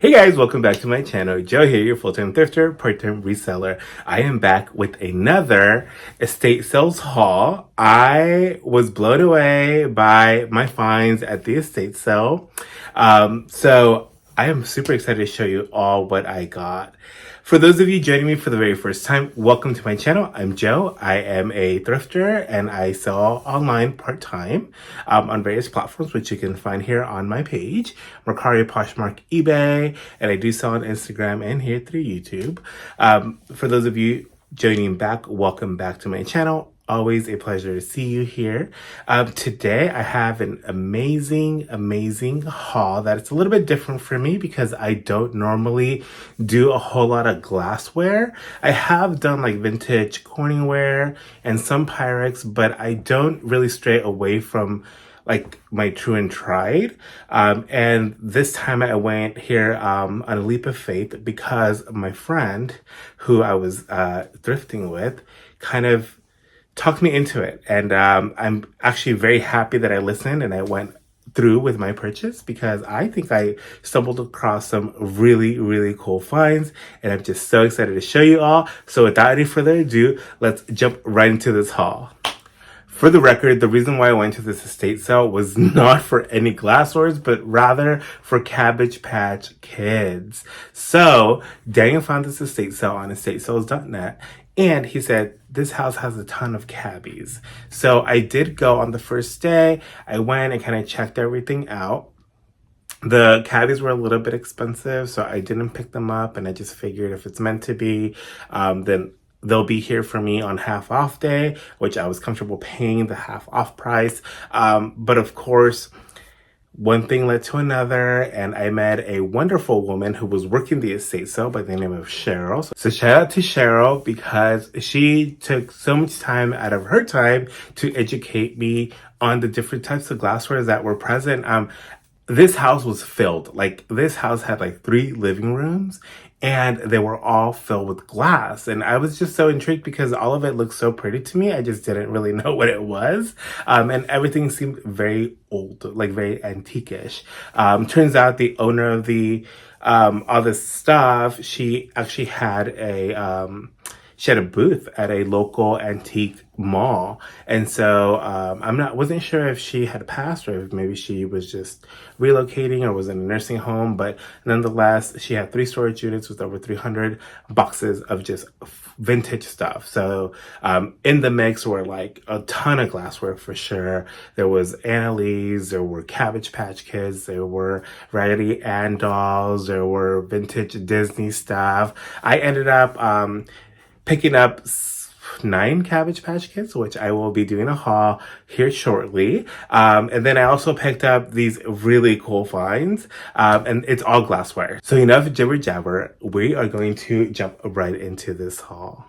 Hey guys, welcome back to my channel. Joe here, your full-time thrifter, part-time reseller. I am back with another estate sales haul. I was blown away by my finds at the estate sale. So I am super excited to show you all what I got. For those of you joining me for the very first time, welcome to my channel. I'm Joe. I am a thrifter and I sell online part-time on various platforms, which you can find here on my page, Mercari, Poshmark, eBay, and I do sell on Instagram and here through YouTube. For those of you joining back, welcome back to my channel. Always a pleasure to see you here. Today I have an amazing haul that it's a little bit different for me because I don't normally do a whole lot of glassware. I have done like vintage Corningware and some Pyrex, but I don't really stray away from like my true and tried. And this time I went here on a leap of faith because my friend who I was thrifting with kind of talked me into it. And I'm actually very happy that I listened and I went through with my purchase because I think I stumbled across some really cool finds and I'm just so excited to show you all. So without any further ado, let's jump right into this haul. For the record, the reason why I went to this estate sale was not for any glasswares, but rather for Cabbage Patch Kids. So Daniel found this estate sale on estatesales.net and he said, this house has a ton of cabbies. So I did go on the first day. I went and kind of checked everything out. The cabbies were a little bit expensive, so I didn't pick them up. And I just figured if it's meant to be, then they'll be here for me on half off day, which I was comfortable paying the half off price. But of course, one thing led to another, and I met a wonderful woman who was working the estate sale by the name of Cheryl. So shout out to Cheryl because she took so much time out of her time to educate me on the different types of glassware that were present. This house was filled. Like, this house had like 3 living rooms and they were all filled with glass. And I was just so intrigued because all of it looked so pretty to me. I just didn't really know what it was. And everything seemed very old, like very antique-ish. Turns out the owner of the, all this stuff, she actually had she had a booth at a local antique mall. And so wasn't sure if she had passed or if maybe she was just relocating or was in a nursing home. But nonetheless, she had 3 storage units with over 300 boxes of just vintage stuff. So in the mix were like a ton of glassware for sure. There was Annalise, there were Cabbage Patch Kids, there were Raggedy Ann dolls, there were vintage Disney stuff. I ended up picking up 9 Cabbage Patch Kids, which I will be doing a haul here shortly. And then I also picked up these really cool finds, and it's all glassware. So enough jibber jabber, we are going to jump right into this haul.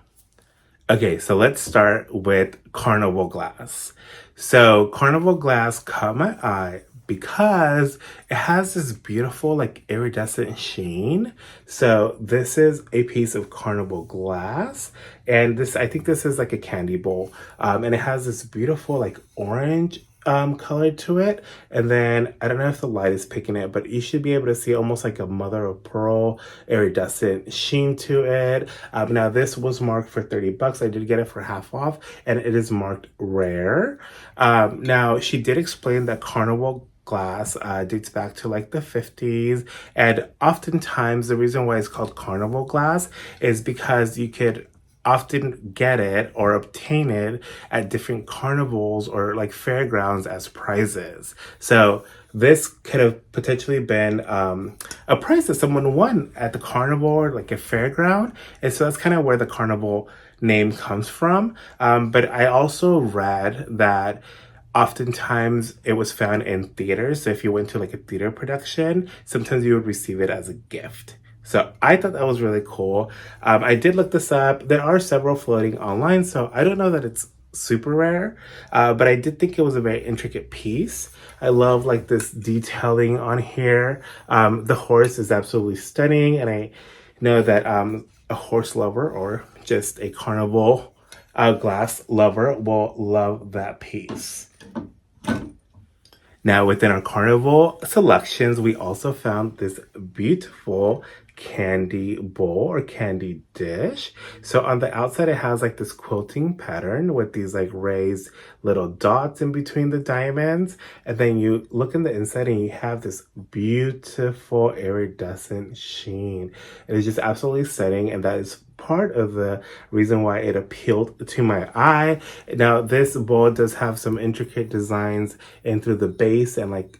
Okay, so let's start with Carnival glass. So Carnival glass caught my eye because it has this beautiful like iridescent sheen. So this is a piece of Carnival glass, and I think this is like a candy bowl, and it has this beautiful like orange color to it. And then I don't know if the light is picking it, but you should be able to see almost like a mother of pearl iridescent sheen to it. Now this was marked for $30. I did get it for half off and it is marked rare. Now she did explain that Carnival glass dates back to like the 50s, and oftentimes the reason why it's called Carnival glass is because you could often get it or obtain it at different carnivals or like fairgrounds as prizes. So this could have potentially been a prize that someone won at the carnival or like a fairground, and so that's kind of where the Carnival name comes from. But I also read that oftentimes it was found in theaters. So if you went to like a theater production, sometimes you would receive it as a gift. So I thought that was really cool. I did look this up. There are several floating online, so I don't know that it's super rare, but I did think it was a very intricate piece. I love like this detailing on here. The horse is absolutely stunning, and I know that a horse lover or just a Carnival glass lover will love that piece. Now, within our carnival selections, we also found this beautiful candy bowl or candy dish. So on the outside, it has like this quilting pattern with these like raised little dots in between the diamonds. And then you look in the inside and you have this beautiful iridescent sheen. It is just absolutely stunning. And that is part of the reason why it appealed to my eye. Now, this bowl does have some intricate designs in through the base and like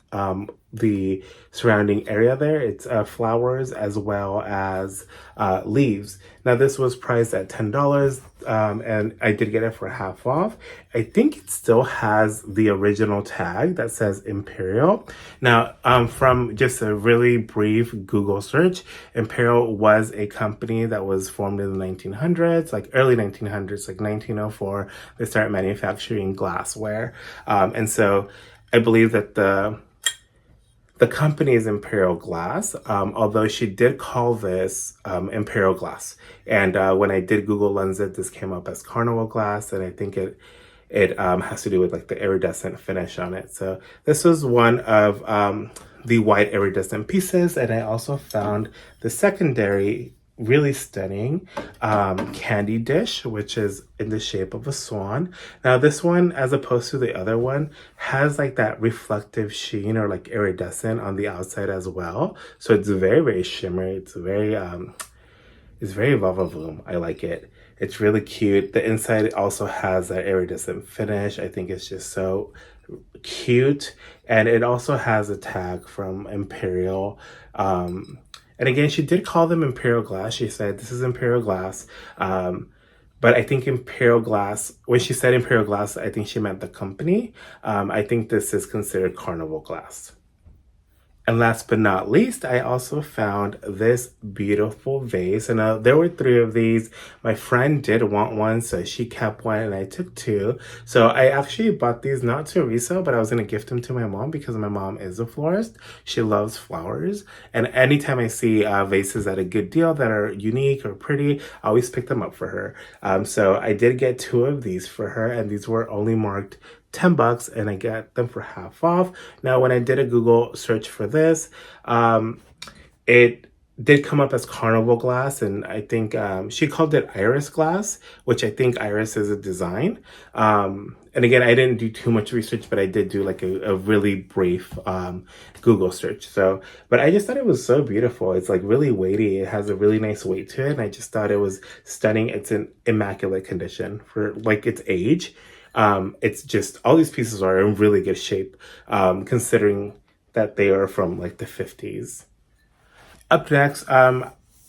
the surrounding area there. It's flowers as well as leaves. Now, this was priced at $10, and I did get it for half off. I think it still has the original tag that says Imperial. Now, from just a really brief Google search, Imperial was a company that was formed in the 1900s, like early 1900s, like 1904. They started manufacturing glassware. And so I believe that the company is Imperial Glass, although she did call this Imperial Glass. And when I did Google Lens it, this came up as Carnival Glass, and I think it has to do with like the iridescent finish on it. So this was one of the white iridescent pieces, and I also found the secondary really stunning candy dish, which is in the shape of a swan. Now this one, as opposed to the other one, has like that reflective sheen or like iridescent on the outside as well. So it's very, very shimmery. It's very va-va-voom. I like it. It's really cute. The inside also has that iridescent finish. I think it's just so cute. And it also has a tag from Imperial. And again, she did call them Imperial Glass. She said, this is Imperial Glass. But I think Imperial Glass, when she said Imperial Glass, I think she meant the company. I think this is considered Carnival Glass. And last but not least, I also found this beautiful vase. And there were 3 of these. My friend did want one, so she kept one and I took 2. So I actually bought these not to resell, but I was going to gift them to my mom because my mom is a florist. She loves flowers. And anytime I see vases at a good deal that are unique or pretty, I always pick them up for her. So I did get 2 of these for her, and these were only marked $10, and I got them for half off. Now, when I did a Google search for this, it did come up as Carnival Glass, and I think she called it Iris Glass, which I think Iris is a design. And again, I didn't do too much research, but I did do like a really brief Google search. So, but I just thought it was so beautiful. It's like really weighty. It has a really nice weight to it, and I just thought it was stunning. It's in immaculate condition for like its age. It's just, all these pieces are in really good shape, considering that they are from like the 50s. Up next,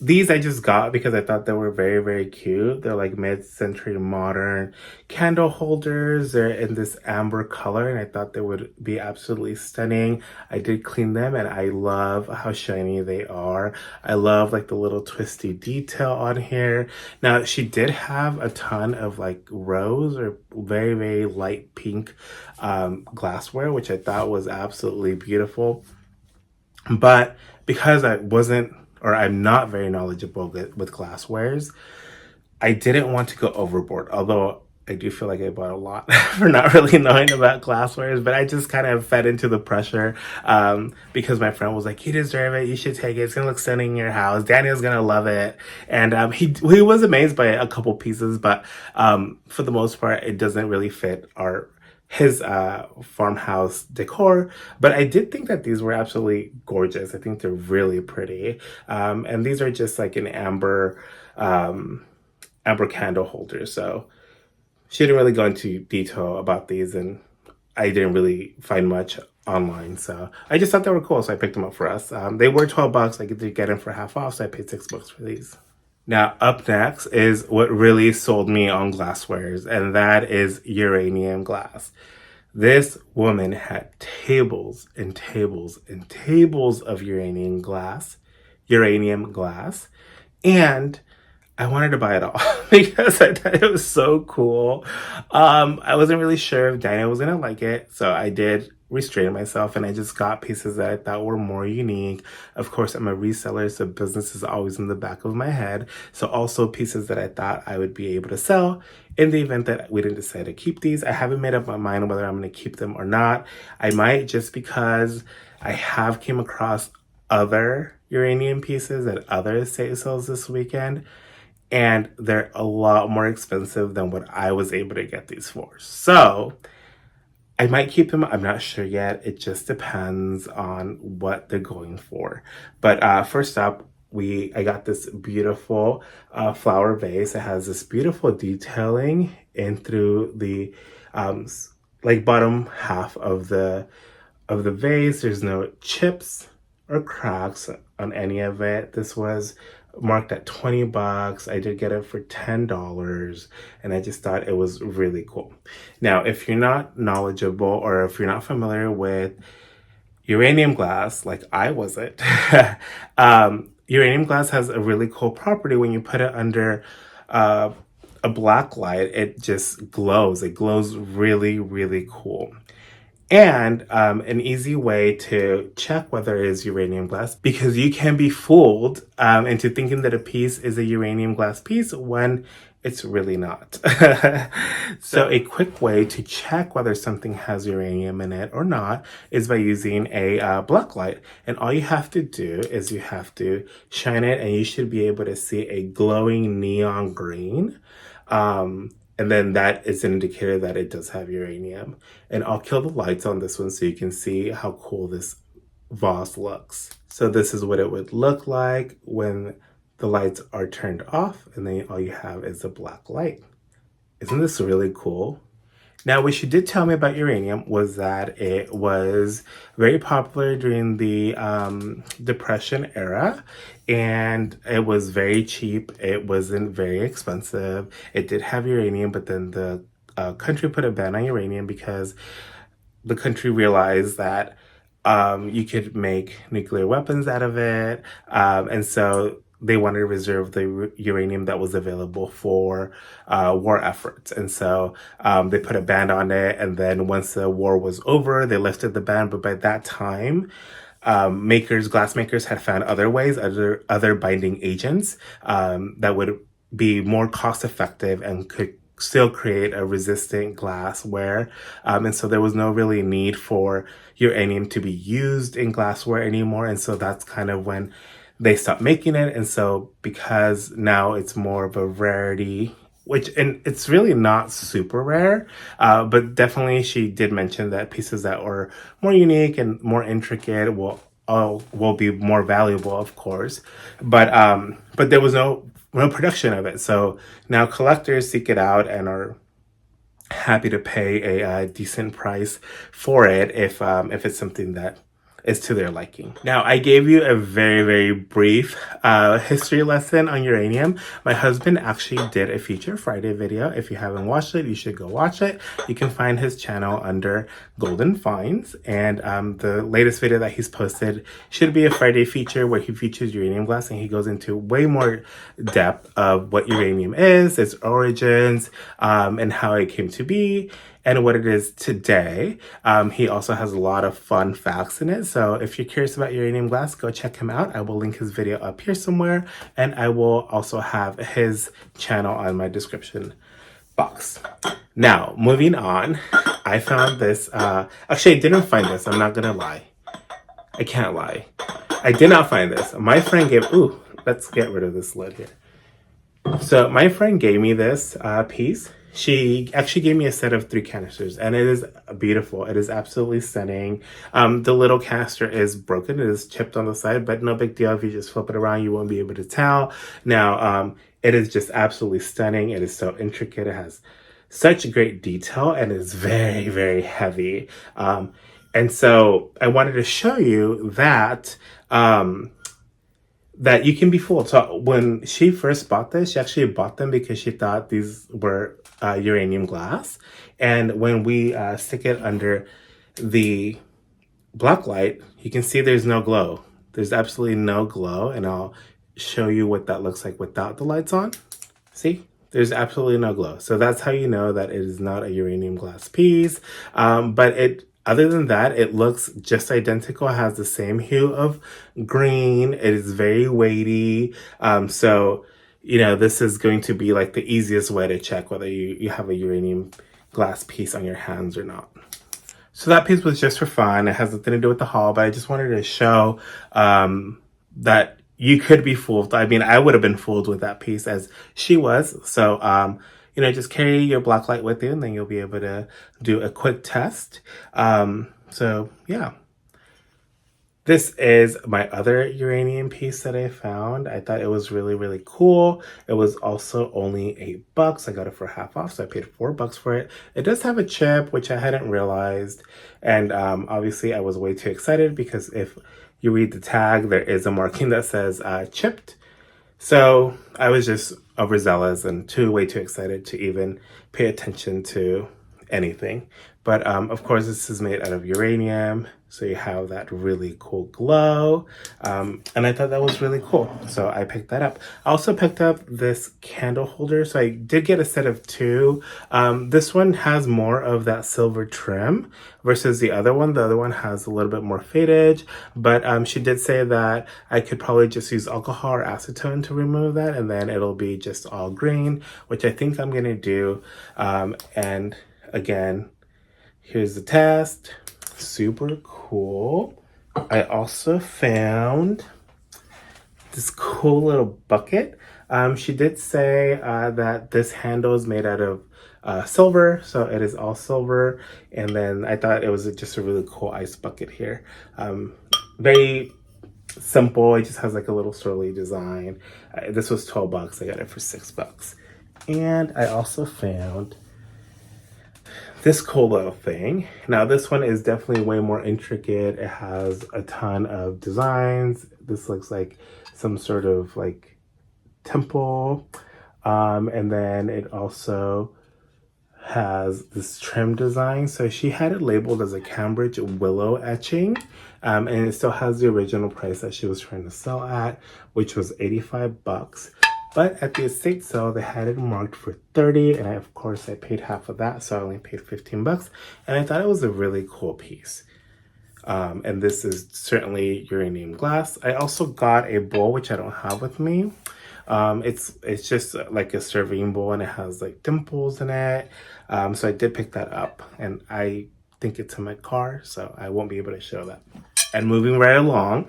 these I just got because I thought they were very, very cute. They're like mid-century modern candle holders. They're in this amber color, and I thought they would be absolutely stunning. I did clean them, and I love how shiny they are. I love like the little twisty detail on here. Now, she did have a ton of like rose or very, very light pink glassware, which I thought was absolutely beautiful. But because I'm not very knowledgeable with glasswares, I didn't want to go overboard. Although I do feel like I bought a lot for not really knowing about glasswares, but I just kind of fed into the pressure because my friend was like, "You deserve it. You should take it. It's gonna look stunning in your house. Daniel's gonna love it." And he was amazed by a couple pieces, but for the most part, it doesn't really fit his farmhouse decor. But I did think that these were absolutely gorgeous. I think they're really pretty. And these are just like an amber candle holder. So she didn't really go into detail about these, and I didn't really find much online. So I just thought they were cool, so I picked them up for us. They were $12. I could get them for half off, so I paid $6 for these. Now, up next is what really sold me on glasswares, and that is uranium glass. This woman had tables and tables and tables of uranium glass, and I wanted to buy it all because I thought it was so cool. I wasn't really sure if Dinah was gonna like it, so I did restrain myself, and I just got pieces that I thought were more unique. Of course, I'm a reseller, so business is always in the back of my head. So also pieces that I thought I would be able to sell in the event that we didn't decide to keep these. I haven't made up my mind whether I'm going to keep them or not. I might, just because I have came across other uranium pieces at other estate sales this weekend, and they're a lot more expensive than what I was able to get these for. So I might keep them. I'm not sure yet. It just depends on what they're going for. But first up, I got this beautiful flower vase. It has this beautiful detailing in through the like bottom half of the vase. There's no chips or cracks on any of it. This was marked at 20 bucks. I did get it for $10, and I just thought it was really cool. Now, if you're not knowledgeable or if you're not familiar with uranium glass, like I wasn't, uranium glass has a really cool property. When you put it under a black light, it just glows. It glows really, really cool. And an easy way to check whether it is uranium glass, because you can be fooled into thinking that a piece is a uranium glass piece when it's really not. So a quick way to check whether something has uranium in it or not is by using a black light. And all you have to do is you have to shine it, and you should be able to see a glowing neon green. And then that is an indicator that it does have uranium. And I'll kill the lights on this one so you can see how cool this vase looks. So this is what it would look like when the lights are turned off, and then all you have is a black light. Isn't this really cool? Now, what she did tell me about uranium was that it was very popular during the Depression era, and it was very cheap. It wasn't very expensive. It did have uranium, but then the country put a ban on uranium because the country realized that you could make nuclear weapons out of it, and so they wanted to reserve the uranium that was available for war efforts. And so they put a ban on it. And then once the war was over, they lifted the ban. But by that time, glass makers had found other ways, other binding agents that would be more cost effective and could still create a resistant glassware. And so there was no really need for uranium to be used in glassware anymore. And so that's kind of when they stopped making it. And so because now it's more of a rarity, and it's really not super rare, but definitely she did mention that pieces that were more unique and more intricate will be more valuable, of course. But there was no production of it. So now collectors seek it out and are happy to pay a decent price for it if it's something that is to their liking. Now, I gave you a very, very brief history lesson on uranium. My husband actually did a Feature Friday video. If you haven't watched it, you should go watch it. You can find his channel under Golden Finds. And the latest video that he's posted should be a Friday feature where he features uranium glass, and he goes into way more depth of what uranium is, its origins, and how it came to be, and what it is today. He also has a lot of fun facts in it. So if you're curious about uranium glass, go check him out. I will link his video up here somewhere, and I will also have his channel on my description box. Now, moving on, I found this. Actually, I didn't find this. I'm not gonna lie. I can't lie. I did not find this. My friend let's get rid of this lid here. So my friend gave me this piece. She actually gave me a set of 3 canisters, and it is beautiful. It is absolutely stunning. The little canister is broken. It is chipped on the side, but no big deal. If you just flip it around, you won't be able to tell. Now, it is just absolutely stunning. It is so intricate. It has such great detail, and it's very, very heavy. And so I wanted to show you that that you can be fooled. So when she first bought this, she actually bought them because she thought these were uranium glass. And when we stick it under the black light, you can see there's no glow. There's absolutely no glow. And I'll show you what that looks like without the lights on. See? There's absolutely no glow. So that's how you know that it is not a uranium glass piece. But it Other than that, it looks just identical. It has the same hue of green. It is very weighty. So, this is going to be like the easiest way to check whether you have a uranium glass piece on your hands or not. So that piece was just for fun. It has nothing to do with the haul, but I just wanted to show that you could be fooled. I mean, I would have been fooled with that piece as she was. So, just carry your black light with you and then you'll be able to do a quick test. So yeah. This is my other uranium piece that I found. I thought it was really, really cool. It was also only $8. I got it for half off, so I paid $4 for it. It does have a chip, which I hadn't realized. And obviously I was way too excited because if you read the tag, there is a marking that says chipped. So I was just overzealous and way too excited to even pay attention to anything. But of course, this is made out of uranium. So you have that really cool glow. And I thought that was really cool. So I picked that up. I also picked up this candle holder. So I did get a set of two. This one has more of that silver trim versus the other one. The other one has a little bit more fadage. But she did say that I could probably just use alcohol or acetone to remove that. And then it'll be just all green, which I think I'm going to do. And again, here's the test. Super cool. I also found this cool little bucket. She did say that this handle is made out of silver, so it is all silver. And then I thought it was just a really cool ice bucket here. Very simple. It just has like a little swirly design. This was $12. I got it for $6. And I also found this cool little thing. Now this one is definitely way more intricate. It has a ton of designs. This looks like some sort of like temple. And then it also has this trim design. So she had it labeled as a Cambridge willow etching. And it still has the original price that she was trying to sell at, which was $85. But at the estate sale, they had it marked for $30, and of course I paid half of that, so I only paid $15. And I thought it was a really cool piece. And this is certainly uranium glass. I also got a bowl, which I don't have with me. It's just like a serving bowl, and it has like dimples in it. So I did pick that up, and I think it's in my car, so I won't be able to show that. And moving right along,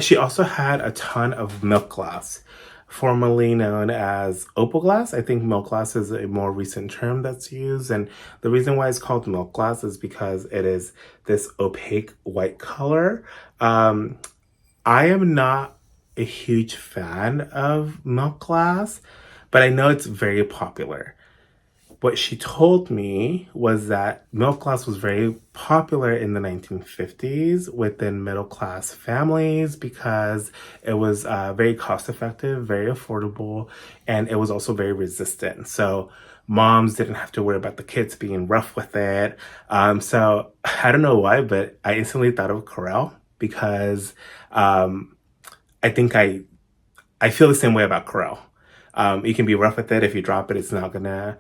she also had a ton of milk glass, formerly known as opal glass. I think milk glass is a more recent term that's used. And the reason why it's called milk glass is because it is this opaque white color. I am not a huge fan of milk glass, but I know it's very popular. What she told me was that milk glass was very popular in the 1950s within middle-class families because it was very cost-effective, very affordable, and it was also very resistant. So moms didn't have to worry about the kids being rough with it. So I don't know why, but I instantly thought of Corelle because I think I feel the same way about Corelle. You can be rough with it. If you drop it, it's not gonna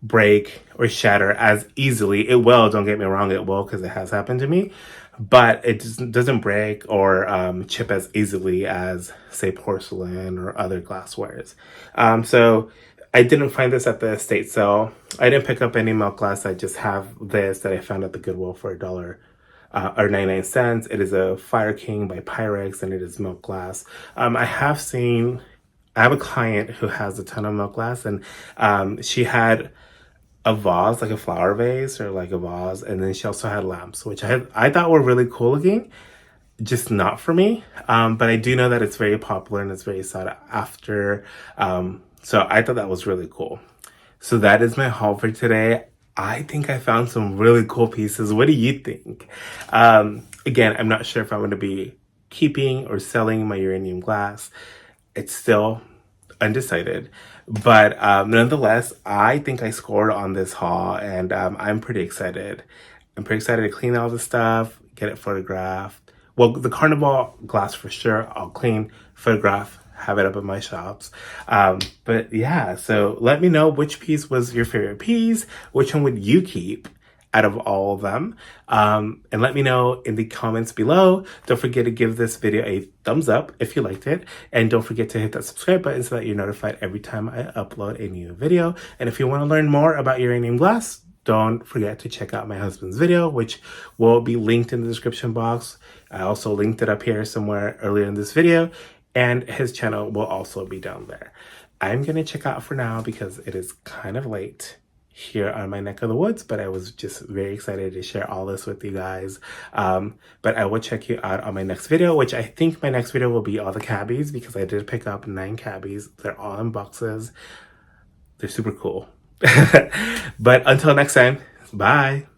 break or shatter as easily. It will, don't get me wrong, it will, because it has happened to me, but it doesn't break or chip as easily as, say, porcelain or other glasswares. So I didn't find this at the estate sale. I didn't pick up any milk glass. I just have this that I found at the Goodwill for $1 or 99 cents. It is a Fire King by Pyrex, and it is milk glass. I have a client who has a ton of milk glass, and she had a vase, like a flower vase or like a vase, and then she also had lamps, which I thought were really cool looking, just not for me. But I do know that it's very popular and it's very sought after. So I thought that was really cool. So that is my haul for today. I think I found some really cool pieces. What do you think? Again, I'm not sure if I'm going to be keeping or selling my uranium glass. It's still undecided, but nonetheless, I think I scored on this haul, and I'm pretty excited. I'm pretty excited to clean all the stuff, get it photographed. Well, the carnival glass for sure, I'll clean, photograph, have it up in my shops. But yeah, so let me know which piece was your favorite piece, which one would you keep, out of all of them. And let me know in the comments below. Don't forget to give this video a thumbs up if you liked it. And don't forget to hit that subscribe button so that you're notified every time I upload a new video. And if you want to learn more about uranium glass, don't forget to check out my husband's video, which will be linked in the description box. I also linked it up here somewhere earlier in this video, and his channel will also be down there. I'm going to check out for now because it is kind of late here on my neck of the woods, but I was just very excited to share all this with you guys. But I will check you out on my next video, which I think my next video will be all the cabbies, because I did pick up 9 cabbies. They're all in boxes. They're super cool. But until next time, bye.